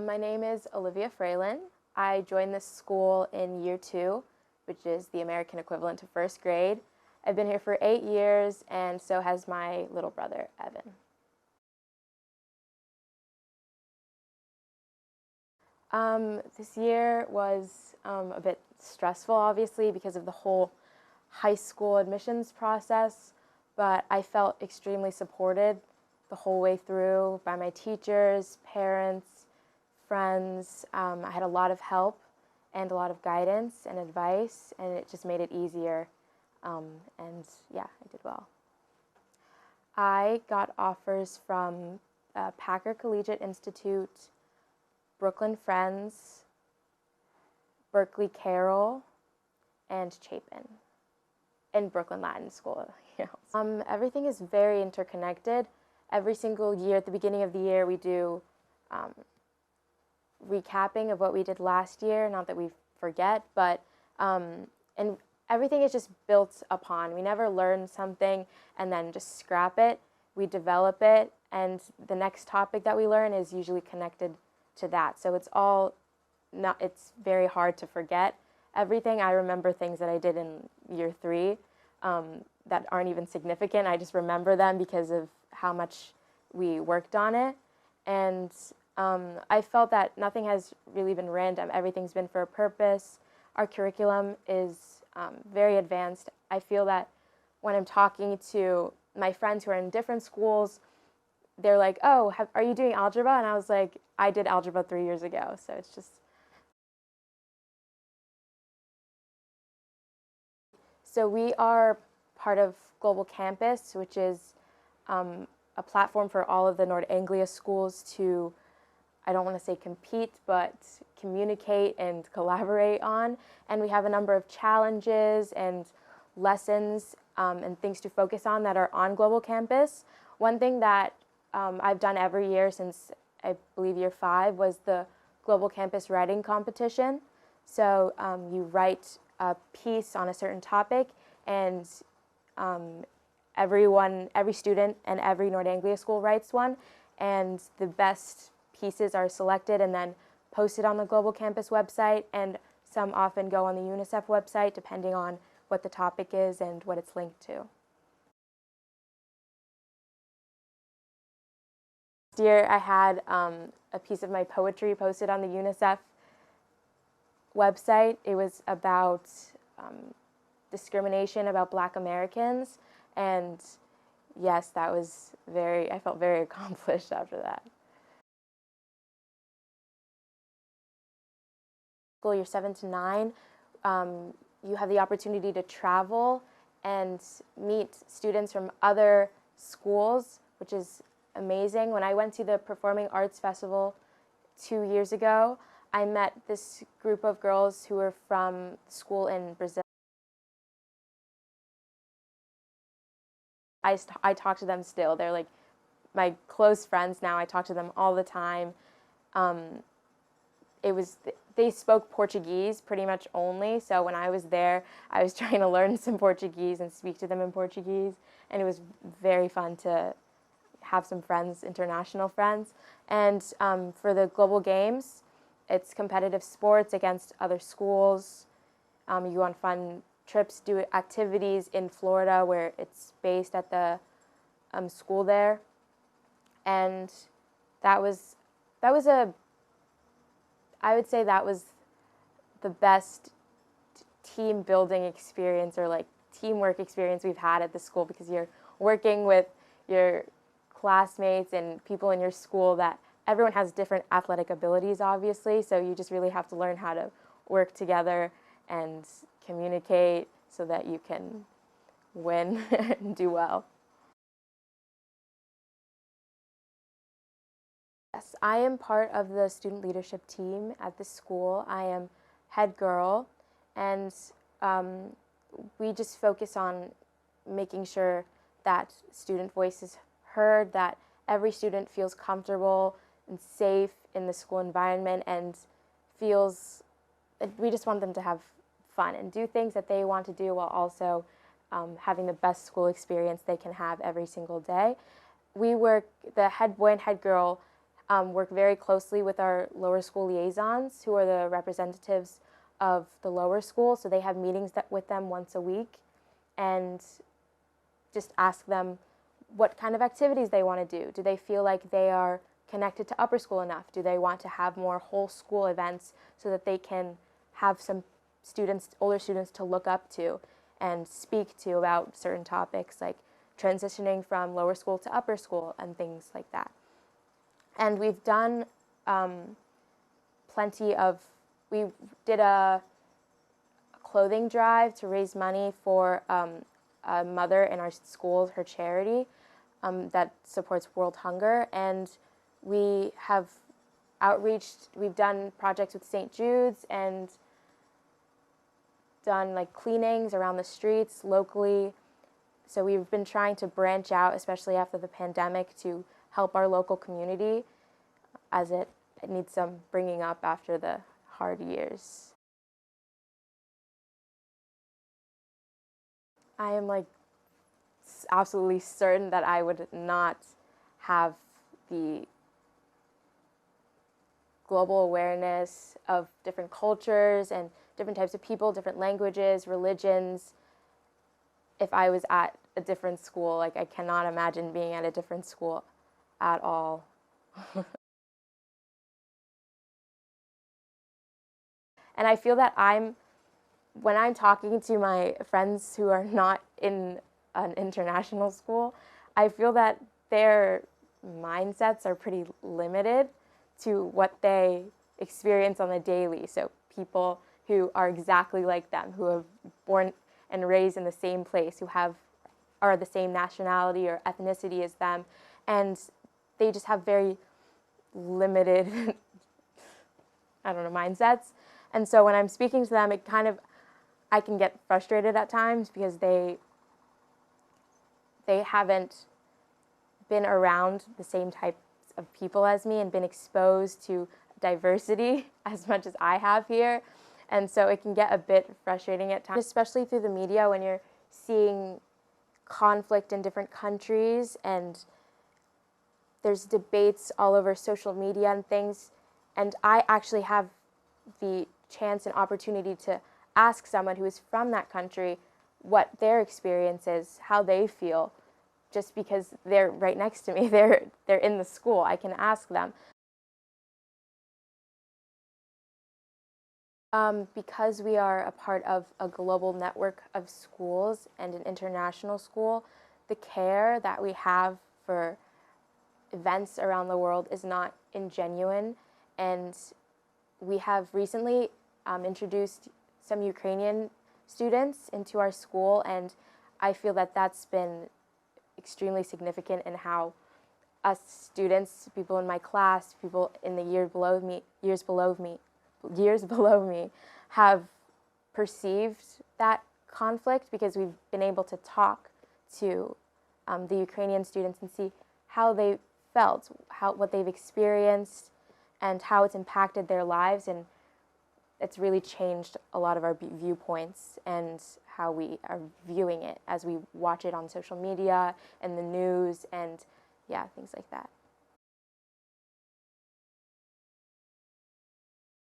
My name is Olivia Fralin. I joined this school in year 2, which is the American equivalent to first grade. I've been here for 8 years, and so has my little brother, Evan. This year was a bit stressful, obviously, because of the whole high school admissions process, but I felt extremely supported the whole way through by my teachers, parents, friends. I had a lot of help and a lot of guidance and advice, and it just made it easier. And yeah, I did well. I got offers from Packer Collegiate Institute, Brooklyn Friends, Berkeley Carroll, and Chapin, and Brooklyn Latin School. Everything is very interconnected. Every single year, at the beginning of the year, we do recapping of what we did last year. Not that we forget, but and everything is just built upon. We never learn something and then just scrap it. We develop it, and the next topic that we learn is usually connected to that. So it's very hard to forget everything. I remember things that I did in year 3 that aren't even significant. I just remember them because of how much we worked on it. And I felt that nothing has really been random. Everything's been for a purpose. Our curriculum is very advanced. I feel that when I'm talking to my friends who are in different schools, they're like, oh, are you doing algebra? And I was like, I did algebra 3 years ago. So it's just... So we are part of Global Campus, which is a platform for all of the Nord Anglia schools to, I don't want to say compete, but communicate and collaborate on. And we have a number of challenges and lessons and things to focus on that are on Global Campus. One thing that I've done every year since I believe year 5 was the Global Campus writing competition. So you write a piece on a certain topic, and every student and every Nord Anglia school writes one, and the best pieces are selected and then posted on the Global Campus website, and some often go on the UNICEF website depending on what the topic is and what it's linked to. Last year I had a piece of my poetry posted on the UNICEF website. It was about discrimination about Black Americans, and yes, I felt very accomplished after that. School year 7 to 9, you have the opportunity to travel and meet students from other schools, which is amazing. When I went to the Performing Arts Festival 2 years ago, I met this group of girls who were from school in Brazil. I talk to them still. They're like my close friends now. I talk to them all the time. They spoke Portuguese pretty much only, so when I was there, I was trying to learn some Portuguese and speak to them in Portuguese, and it was very fun to have some friends, international friends. And for the Global Games, it's competitive sports against other schools. You go on fun trips, do activities in Florida where it's based at the school there. And I would say that was the best team building experience or like teamwork experience we've had at the school, because you're working with your classmates and people in your school that everyone has different athletic abilities, obviously, so you just really have to learn how to work together and communicate so that you can win and do well. Yes, I am part of the student leadership team at the school. I am head girl, and we just focus on making sure that student voice is heard, that every student feels comfortable and safe in the school environment and feels we just want them to have fun and do things that they want to do while also having the best school experience they can have every single day. The head boy and head girl work very closely with our lower school liaisons, who are the representatives of the lower school. So they have meetings with them once a week, and just ask them what kind of activities they want to do. Do they feel like they are connected to upper school enough? Do they want to have more whole school events so that they can have some students, older students, to look up to and speak to about certain topics like transitioning from lower school to upper school and things like that. And we've done we did a clothing drive to raise money for a mother in our school, her charity, that supports world hunger. And we have outreached, we've done projects with St. Jude's and done like cleanings around the streets locally. So we've been trying to branch out, especially after the pandemic, to help our local community, as it needs some bringing up after the hard years. I am like absolutely certain that I would not have the global awareness of different cultures and different types of people, different languages, religions, if I was at a different school. Like, I cannot imagine being at a different school at all. And I feel that when I'm talking to my friends who are not in an international school, I feel that their mindsets are pretty limited to what they experience on the daily. So people who are exactly like them, who have born and raised in the same place, who are the same nationality or ethnicity as them, and they just have very limited mindsets. And so when I'm speaking to them, I can get frustrated at times because they haven't been around the same types of people as me and been exposed to diversity as much as I have here. And so it can get a bit frustrating at times, especially through the media, when you're seeing conflict in different countries and there's debates all over social media and things. And I actually have the chance and opportunity to ask someone who is from that country what their experience is, how they feel, just because they're right next to me. They're in the school. I can ask them. Because we are a part of a global network of schools and an international school, the care that we have for events around the world is not ingenuine. And we have recently introduced some Ukrainian students into our school, and I feel that that's been extremely significant in how us students, people in my class, people in the years below me, have perceived that conflict, because we've been able to talk to the Ukrainian students and see how they felt, what they've experienced, and how it's impacted their lives. And it's really changed a lot of our viewpoints and how we are viewing it as we watch it on social media and the news and things like that.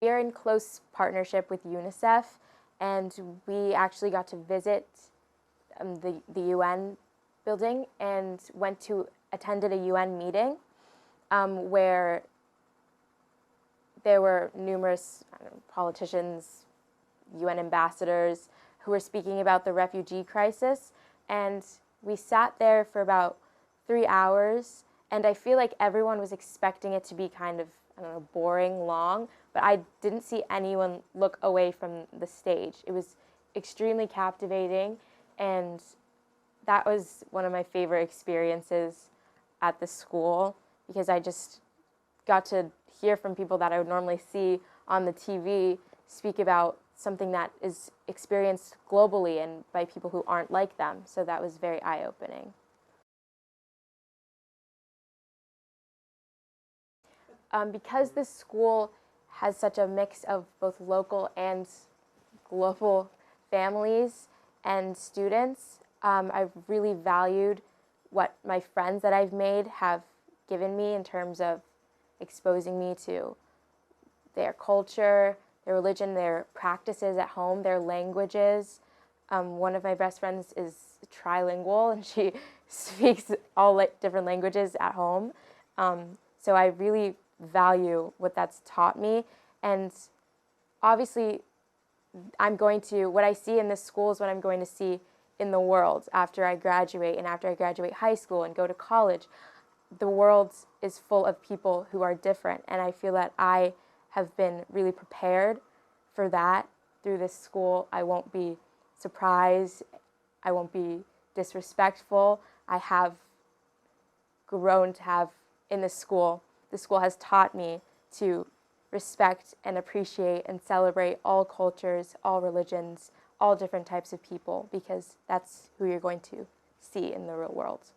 We are in close partnership with UNICEF, and we actually got to visit the UN building and attended a UN meeting where there were numerous politicians, UN ambassadors, who were speaking about the refugee crisis. And we sat there for about 3 hours, and I feel like everyone was expecting it to be kind of, boring, long, but I didn't see anyone look away from the stage. It was extremely captivating, and that was one of my favorite experiences at the school, because I just got to hear from people that I would normally see on the TV speak about something that is experienced globally and by people who aren't like them. So that was very eye-opening. Because this school has such a mix of both local and global families and students, I've really valued what my friends that I've made have given me in terms of exposing me to their culture, their religion, their practices at home, their languages. One of my best friends is trilingual, and she speaks all different languages at home. So I really value what that's taught me. And obviously, what I see in this school is what I'm going to see in the world after I graduate, and after I graduate high school and go to college. The world is full of people who are different, and I feel that I have been really prepared for that through this school. I won't be surprised. I won't be disrespectful. I have grown to have in this school. The school has taught me to respect and appreciate and celebrate all cultures, all religions, all different types of people, because that's who you're going to see in the real world.